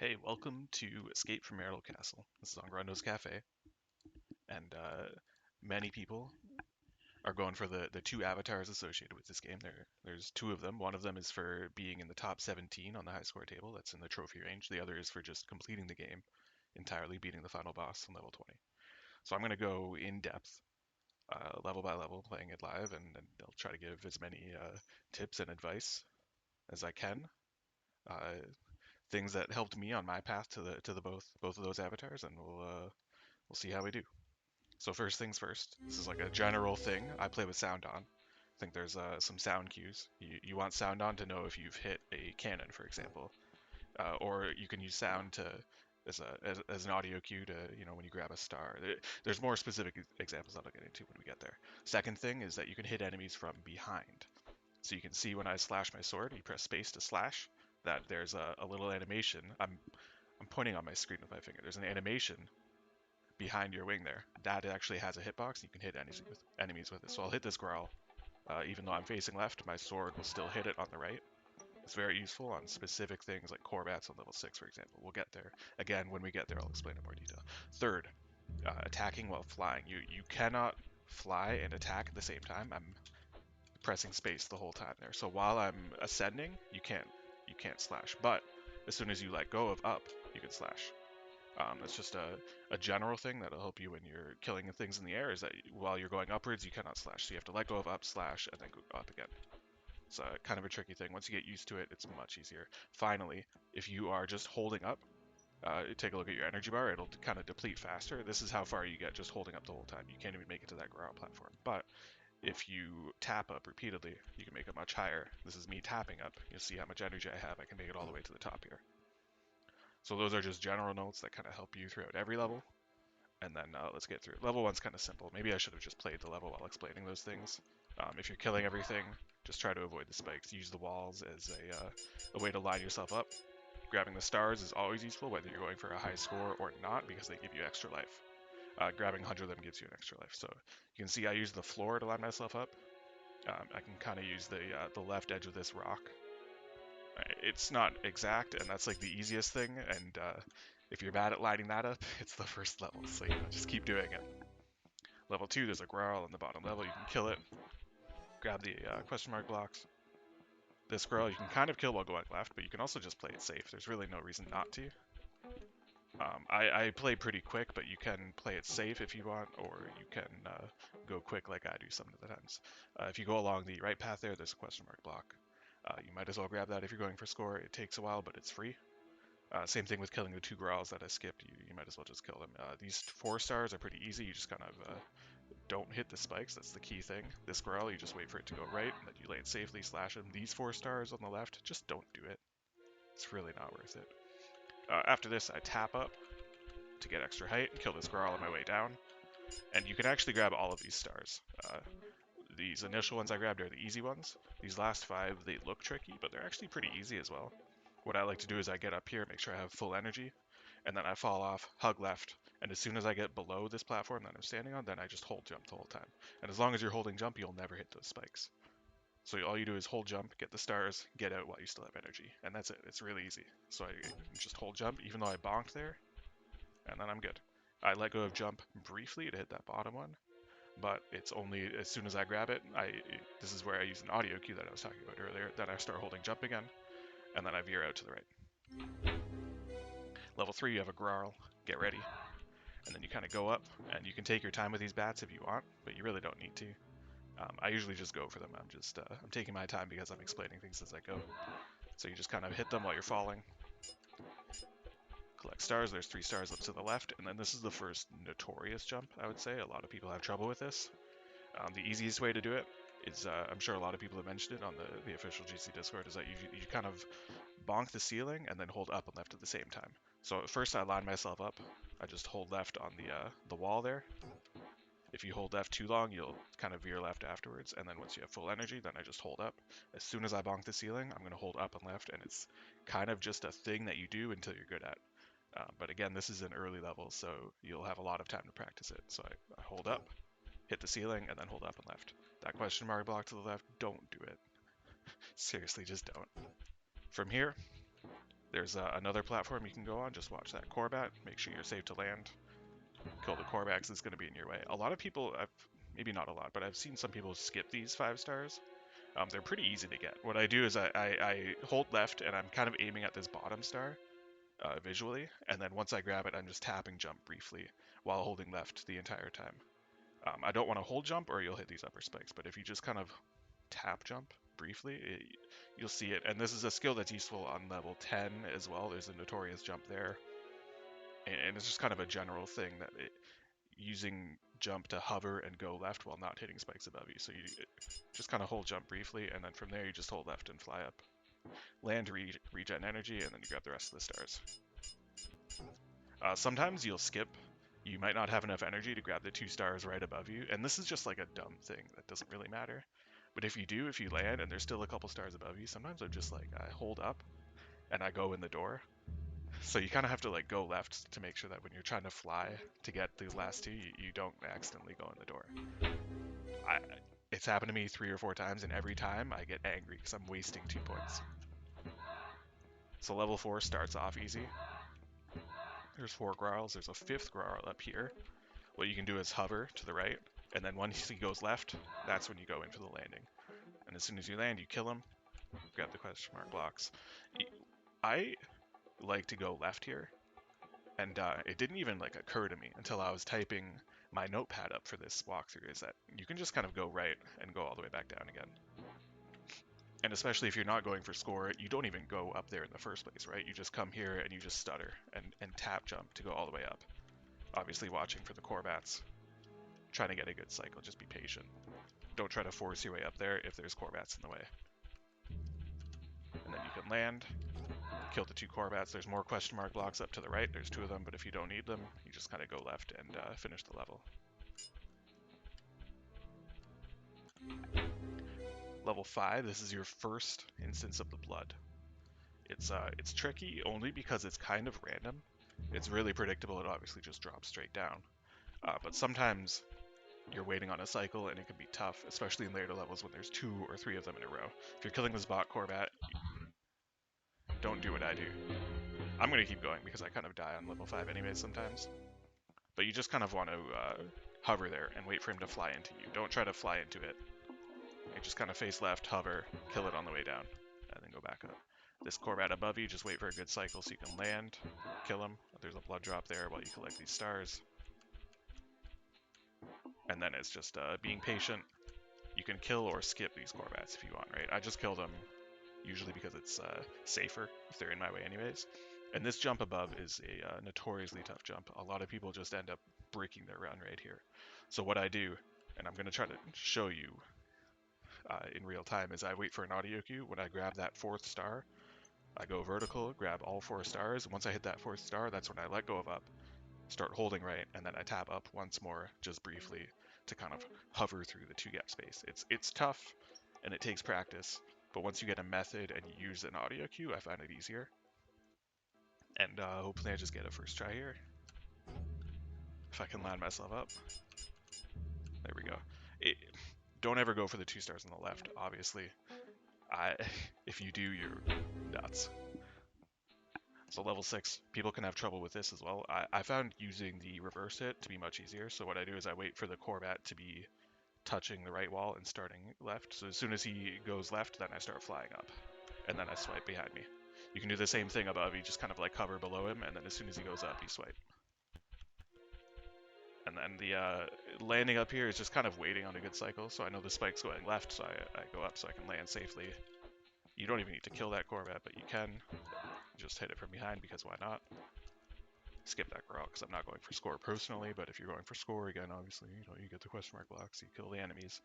Hey, welcome to Escape from Meridell Castle. This is on Grundo's Cafe, and many people are going for the two avatars associated with this game. There's two of them. One of them is for being in the top 17 on the high score table. That's in the trophy range. The other is for just completing the game entirely, beating the final boss on level 20. So I'm going to go in depth, level by level, playing it live, and I'll try to give as many tips and advice as I can. Uh, Things that helped me on my path to the both of those avatars, and we'll see how we do. So first things first, this is like a general thing. I play with sound on. I think there's some sound cues. You want sound on to know if you've hit a cannon, for example, or you can use sound to as an audio cue to when you grab a star. There's more specific examples that I'll get into when we get there. Second thing is that you can hit enemies from behind. So you can see when I slash my sword, you press space to slash. That there's a little animation. I'm pointing on my screen with my finger. There's an animation behind your wing there. That actually has a hitbox. You can hit enemies with it. So I'll hit this growl. Even though I'm facing left, my sword will still hit it on the right. It's very useful on specific things like corbats on level 6, for example. We'll get there. Again, when we get there, I'll explain in more detail. Third, attacking while flying. You cannot fly and attack at the same time. I'm pressing space the whole time there. So while I'm ascending, you can't slash. But as soon as you let go of up, you can slash. It's just a general thing that'll help you when you're killing things in the air. Is that while you're going upwards, you cannot slash. So you have to let go of up, slash, and then go up again. It's kind of a tricky thing. Once you get used to it, it's much easier. Finally, if you are just holding up, take a look at your energy bar. It'll kind of deplete faster. This is how far you get just holding up the whole time. You can't even make it to that ground platform. But if you tap up repeatedly, you can make it much higher. This is me tapping up. You'll see how much energy I have. I can make it all the way to the top here. So those are just general notes that kind of help you throughout every level. And then let's get through it. Level 1's kind of simple. Maybe I should have just played the level while explaining those things. If you're killing everything, just try to avoid the spikes. Use the walls as a way to line yourself up. Grabbing the stars is always useful, whether you're going for a high score or not, because they give you extra life. Grabbing 100 of them gives you an extra life. So you can see I use the floor to line myself up. I can kind of use the left edge of this rock. It's not exact, and that's like the easiest thing. And if you're bad at lining that up, it's the first level. So just keep doing it. Level 2, there's a growl on the bottom level. You can kill it. Grab the question mark blocks. This growl you can kind of kill while going left, but you can also just play it safe. There's really no reason not to. I play pretty quick, but you can play it safe if you want, or you can go quick like I do some of the times. If you go along the right path there's a question mark block. You might as well grab that if you're going for score. It takes a while, but it's free. Same thing with killing the two growls that I skipped. You might as well just kill them. These 4 stars are pretty easy. You just kind of don't hit the spikes. That's the key thing. This growl, you just wait for it to go right, and then you lay it safely, slash them. These 4 stars on the left, just don't do it. It's really not worth it. After this, I tap up to get extra height and kill this growl on my way down. And you can actually grab all of these stars. These initial ones I grabbed are the easy ones. These last 5, they look tricky, but they're actually pretty easy as well. What I like to do is I get up here, make sure I have full energy, and then I fall off, hug left, and as soon as I get below this platform that I'm standing on, then I just hold jump the whole time. And as long as you're holding jump, you'll never hit those spikes. So all you do is hold jump, get the stars, get out while you still have energy, and that's it. It's really easy. So I just hold jump, even though I bonked there, and then I'm good. I let go of jump briefly to hit that bottom one, but it's only as soon as I grab it, this is where I use an audio cue that I was talking about earlier, then I start holding jump again, and then I veer out to the right. Level 3, you have a growl, get ready, and then you kind of go up, and you can take your time with these bats if you want, but you really don't need to. I usually just go for them. I'm taking my time because I'm explaining things as I go. So you just kind of hit them while you're falling. Collect stars. There's 3 stars up to the left, and then this is the first notorious jump, I would say. A lot of people have trouble with this. The easiest way to do it is, I'm sure a lot of people have mentioned it on the official GC Discord, is that you kind of bonk the ceiling and then hold up and left at the same time. So at first I line myself up. I just hold left on the wall there. If you hold left too long, you'll kind of veer left afterwards, and then once you have full energy, then I just hold up. As soon as I bonk the ceiling, I'm going to hold up and left, and it's kind of just a thing that you do until you're good at. But again, this is an early level, so you'll have a lot of time to practice it. So I hold up, hit the ceiling, and then hold up and left. That question mark block to the left, don't do it. Seriously, just don't. From here, There's another platform you can go on. Just watch that Corbat. Make sure you're safe to land. Kill the Corbat 'cause it's going to be in your way. A lot of people, maybe not a lot, but I've seen some people skip these 5 stars. They're pretty easy to get. What I do is I hold left and I'm kind of aiming at this bottom star visually, and then once I grab it, I'm just tapping jump briefly while holding left the entire time. I don't want to hold jump or you'll hit these upper spikes, but if you just kind of tap jump briefly, you'll see it. And this is a skill that's useful on level 10 as well. There's a notorious jump there. And it's just kind of a general thing that using jump to hover and go left while not hitting spikes above you. So you just kind of hold jump briefly, and then from there you just hold left and fly up. Land, regen energy, and then you grab the rest of the stars. Sometimes you'll skip. You might not have enough energy to grab the 2 stars right above you, and this is just like a dumb thing that doesn't really matter. But if you do, if you land and there's still a couple stars above you, sometimes I'm just like, I hold up and I go in the door. So you kind of have to like go left to make sure that when you're trying to fly to get these last 2, you don't accidentally go in the door. I, it's happened to me 3 or 4 times, and every time I get angry because I'm wasting 2 points. So level 4 starts off easy. There's 4 growls. There's a 5th growl up here. What you can do is hover to the right, and then once he goes left, that's when you go in for the landing. And as soon as you land, you kill him, grab the question mark blocks. I like to go left here, and it didn't even like occur to me until I was typing my notepad up for this walkthrough, is that you can just kind of go right and go all the way back down again. And especially if you're not going for score, you don't even go up there in the first place, right? You just come here and you just stutter and tap jump to go all the way up. Obviously watching for the Corbats, trying to get a good cycle, just be patient. Don't try to force your way up there if there's Corbats in the way. And then you can land, kill the 2 Corbats. There's more question mark blocks up to the right. There's 2 of them, but if you don't need them, you just kind of go left and finish the level. Level 5, this is your first instance of the blood. It's tricky only because it's kind of random. It's really predictable. It obviously just drops straight down. But sometimes you're waiting on a cycle and it can be tough, especially in later levels when there's 2 or 3 of them in a row. If you're killing this bot Corbat, don't do what I do. I'm going to keep going because I kind of die on level 5 anyways sometimes. But you just kind of want to hover there and wait for him to fly into you. Don't try to fly into it. You just kind of face left, hover, kill it on the way down, and then go back up. This Corbat above you, just wait for a good cycle so you can land, kill him. There's a blood drop there while you collect these stars. And then it's just being patient. You can kill or skip these Corbats if you want, right? I just kill them usually because it's safer if they're in my way anyways. And this jump above is a notoriously tough jump. A lot of people just end up breaking their run right here. So what I do, and I'm going to try to show you in real time, is I wait for an audio cue. When I grab that 4th star, I go vertical, grab all 4 stars. Once I hit that 4th star, that's when I let go of up, start holding right, and then I tap up once more, just briefly, to kind of hover through the 2 gap space. It's tough, and it takes practice, but once you get a method and you use an audio cue, I find it easier. And hopefully I just get a first try here. If I can line myself up. There we go. Don't ever go for the 2 stars on the left, obviously. If you do, you're nuts. So level 6, people can have trouble with this as well. I found using the reverse hit to be much easier. So what I do is I wait for the Corbat to be touching the right wall and starting left. So as soon as he goes left, then I start flying up. And then I swipe behind me. You can do the same thing above. You just kind of like hover below him, and then as soon as he goes up, you swipe. And then the landing up here is just kind of waiting on a good cycle. So I know the spike's going left, so I go up so I can land safely. You don't even need to kill that Corvat, but you can. Just hit it from behind because why not? Skip that growl because I'm not going for score personally, but if you're going for score, again, obviously, you get the question mark blocks, you kill the enemies.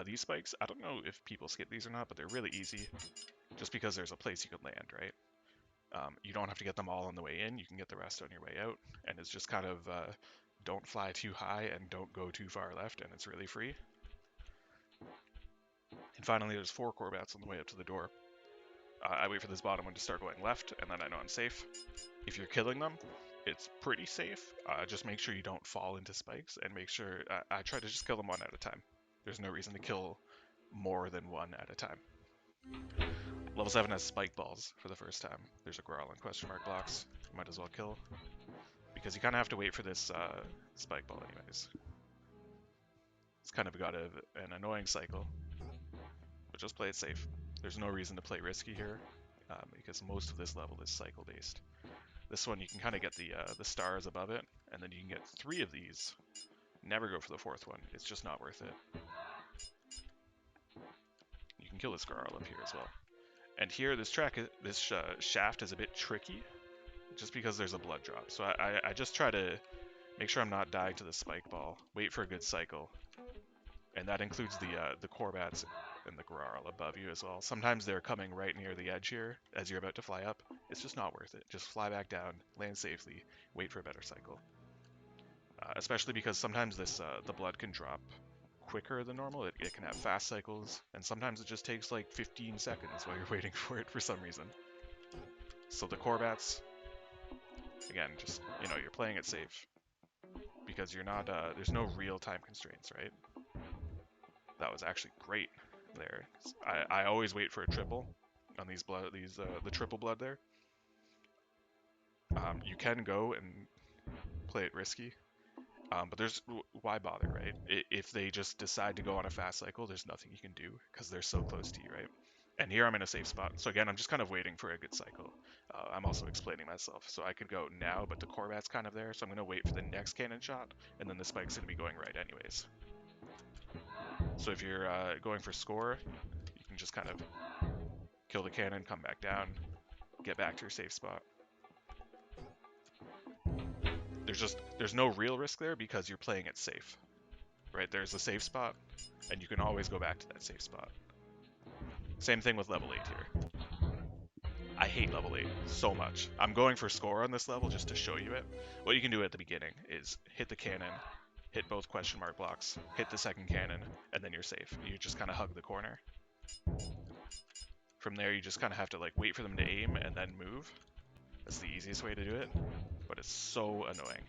These spikes, I don't know if people skip these or not, but they're really easy just because there's a place you can land, right? You don't have to get them all on the way in, you can get the rest on your way out, and it's just kind of don't fly too high and don't go too far left, and it's really free. And finally, there's 4 Corbats on the way up to the door. I wait for this bottom one to start going left, and then I know I'm safe. If you're killing them, it's pretty safe. Just make sure you don't fall into spikes, and make sure I try to just kill them one at a time. There's no reason to kill more than one at a time. Level 7 has spike balls for the first time. There's a growl and question mark blocks. You might as well kill. Because you kind of have to wait for this spike ball anyways. It's kind of got an annoying cycle. But just play it safe. There's no reason to play risky here. Because most of this level is cycle based. This one you can kind of get the stars above it. And then you can get 3 of these. Never go for the 4th one. It's just not worth it. You can kill this Garl up here as well. And here, this shaft is a bit tricky, just because there's a blood drop. So I just try to make sure I'm not dying to the spike ball. Wait for a good cycle, and that includes the Corbats and the Garl above you as well. Sometimes they're coming right near the edge here as you're about to fly up. It's just not worth it. Just fly back down, land safely, wait for a better cycle. Especially because sometimes the blood can drop quicker than normal. It can have fast cycles, and sometimes it just takes like 15 seconds while you're waiting for it for some reason. So the Corbats, again, just, you're playing it safe because you're not, there's no real time constraints, right? That was actually great there. I always wait for a triple on these the triple blood there. You can go and play it risky, but why bother, right? If they just decide to go on a fast cycle, there's nothing you can do because they're so close to you, right? And here I'm in a safe spot. So again, I'm just kind of waiting for a good cycle. I'm also explaining myself. So I could go now, but the Corvat's kind of there. So I'm going to wait for the next cannon shot, and then the spike's going to be going right anyways. So if you're going for score, you can just kind of kill the cannon, come back down, get back to your safe spot. There's no real risk there because you're playing it safe, right? There's a safe spot, and you can always go back to that safe spot. Same thing with level 8 here. I hate level 8 so much. I'm going for score on this level just to show you it. What you can do at the beginning is hit the cannon, hit both question mark blocks, hit the second cannon, and then you're safe. You just kind of hug the corner. From there, you just kind of have to like wait for them to aim and then move. That's the easiest way to do it, but it's so annoying.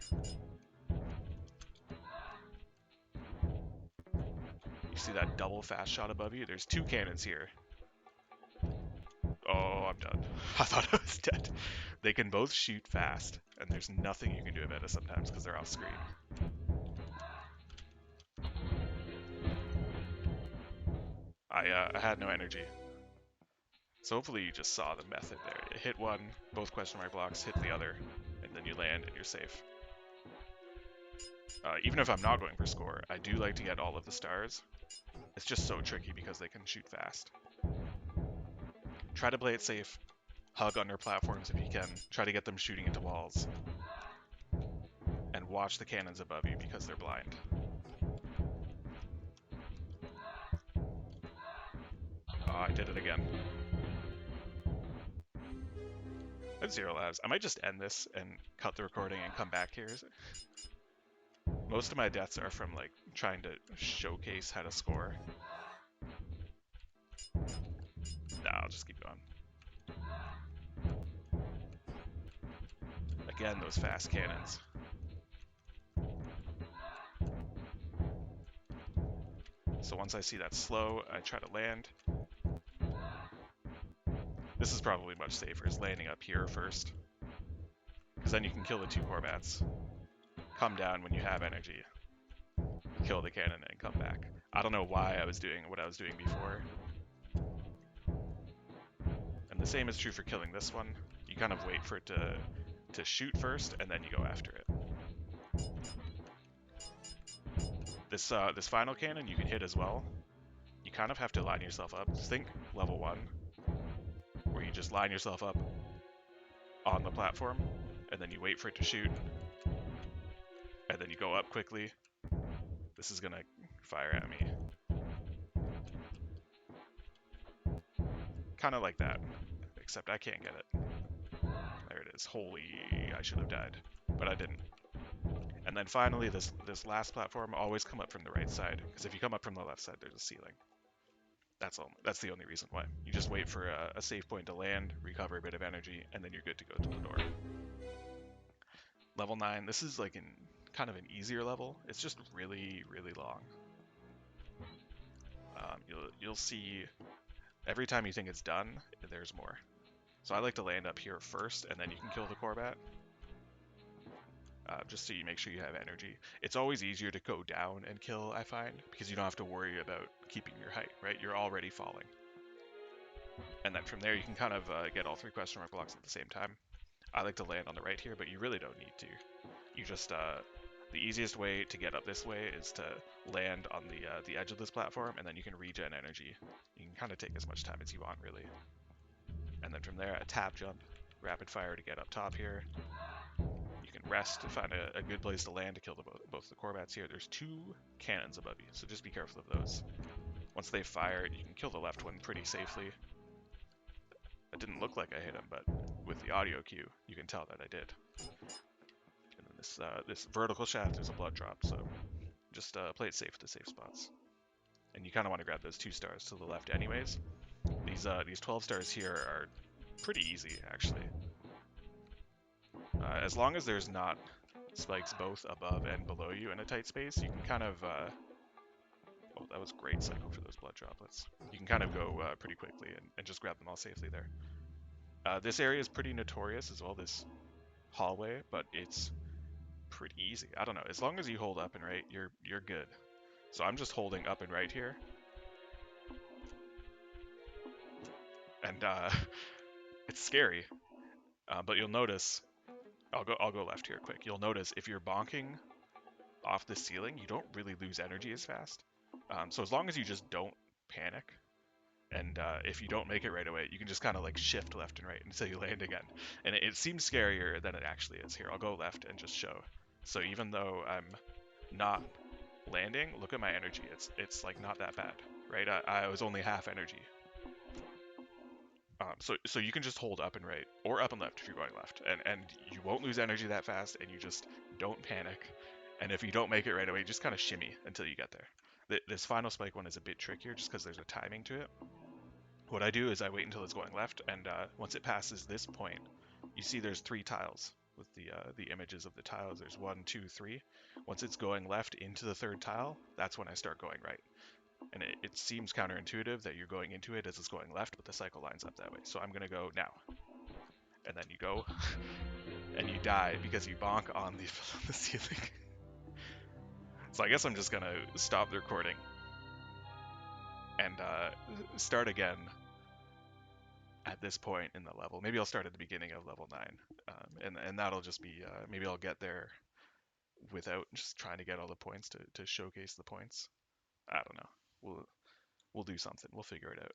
You see that double fast shot above you? There's 2 cannons here. Oh, I'm done. I thought I was dead. They can both shoot fast, and there's nothing you can do about it sometimes because they're off screen. I had no energy. So hopefully you just saw the method there. You hit one, both question mark blocks, hit the other, and then you land and you're safe. Even if I'm not going for score, I do like to get all of the stars. It's just so tricky because they can shoot fast. Try to play it safe. Hug under platforms if you can. Try to get them shooting into walls. And watch the cannons above you because they're blind. Oh, I did it again. I have 0 lives. I might just end this and cut the recording and come back here. Most of my deaths are from like trying to showcase how to score. Nah, I'll just keep going. Again, those fast cannons. So once I see that slow, I try to land. This is probably much safer, is landing up here first. Because then you can kill the 2 Corbats. Come down when you have energy. Kill the cannon and come back. I don't know why I was doing what I was doing before. And the same is true for killing this one. You kind of wait for it to shoot first, and then you go after it. This final cannon you can hit as well. You kind of have to line yourself up. Just think level 1, where you just line yourself up on the platform, and then you wait for it to shoot, and then you go up quickly. This is gonna fire at me. Kind of like that, except I can't get it. There it is. Holy, I should have died, but I didn't. And then finally, this last platform, always come up from the right side, because if you come up from the left side, there's a ceiling. That's all. That's the only reason why. You just wait for a safe point to land, recover a bit of energy, and then you're good to go to the door. Level 9, this is like kind of an easier level. It's just really, really long. You'll see Every time you think it's done, there's more. So I like to land up here first, and then you can kill the Corbat, just so you make sure you have energy. It's always easier to go down and kill, I find, because you don't have to worry about keeping your height, right? You're already falling. And then from there, you can kind of get all three question mark blocks at the same time. I like to land on the right here, but you really don't need to. You just, the easiest way to get up this way is to land on the edge of this platform, and then you can regen energy. You can kind of take as much time as you want, really. And then from there, a tap jump, rapid fire to get up top here. You can rest to find a good place to land to kill both the Corbats here. There's two cannons above you, so just be careful of those. Once they fire, you can kill the left one pretty safely. It didn't look like I hit him, but with the audio cue, you can tell that I did. And then this vertical shaft, there's a blood drop, so just play it safe with the safe spots. And you kind of want to grab those 2 stars to the left anyways. These 12 stars here are pretty easy, actually. As long as there's not spikes both above and below you in a tight space, you can kind of... oh, that was great cycle for those blood droplets. You can kind of go pretty quickly and just grab them all safely there. This area is pretty notorious as well, this hallway, but it's pretty easy. I don't know, as long as you hold up and right, you're good. So I'm just holding up and right here. And it's scary. But you'll notice, I'll go left here quick. You'll notice if you're bonking off the ceiling, you don't really lose energy as fast. So as long as you just don't panic, and if you don't make it right away, you can just kind of like shift left and right until you land again. And it seems scarier than it actually is. Here, I'll go left and just show. So even though I'm not landing, look at my energy. It's like not that bad, right? I was only half energy. So you can just hold up and right, or up and left if you're going left, and you won't lose energy that fast, and you just don't panic. And if you don't make it right away, just kind of shimmy until you get there. This final spike one is a bit trickier just because there's a timing to it. What I do is I wait until it's going left, and once it passes this point, you see there's 3 tiles with the images of the tiles. There's 1, 2, 3. Once it's going left into the 3rd tile, that's when I start going right. And it seems counterintuitive that you're going into it as it's going left, but the cycle lines up that way. So I'm going to go now. And then you go, and you die because you bonk on the ceiling. So I guess I'm just going to stop the recording and start again at this point in the level. Maybe I'll start at the beginning of level 9. And that'll just be, maybe I'll get there without just trying to get all the points to showcase the points. I don't know. We'll do something. We'll figure it out.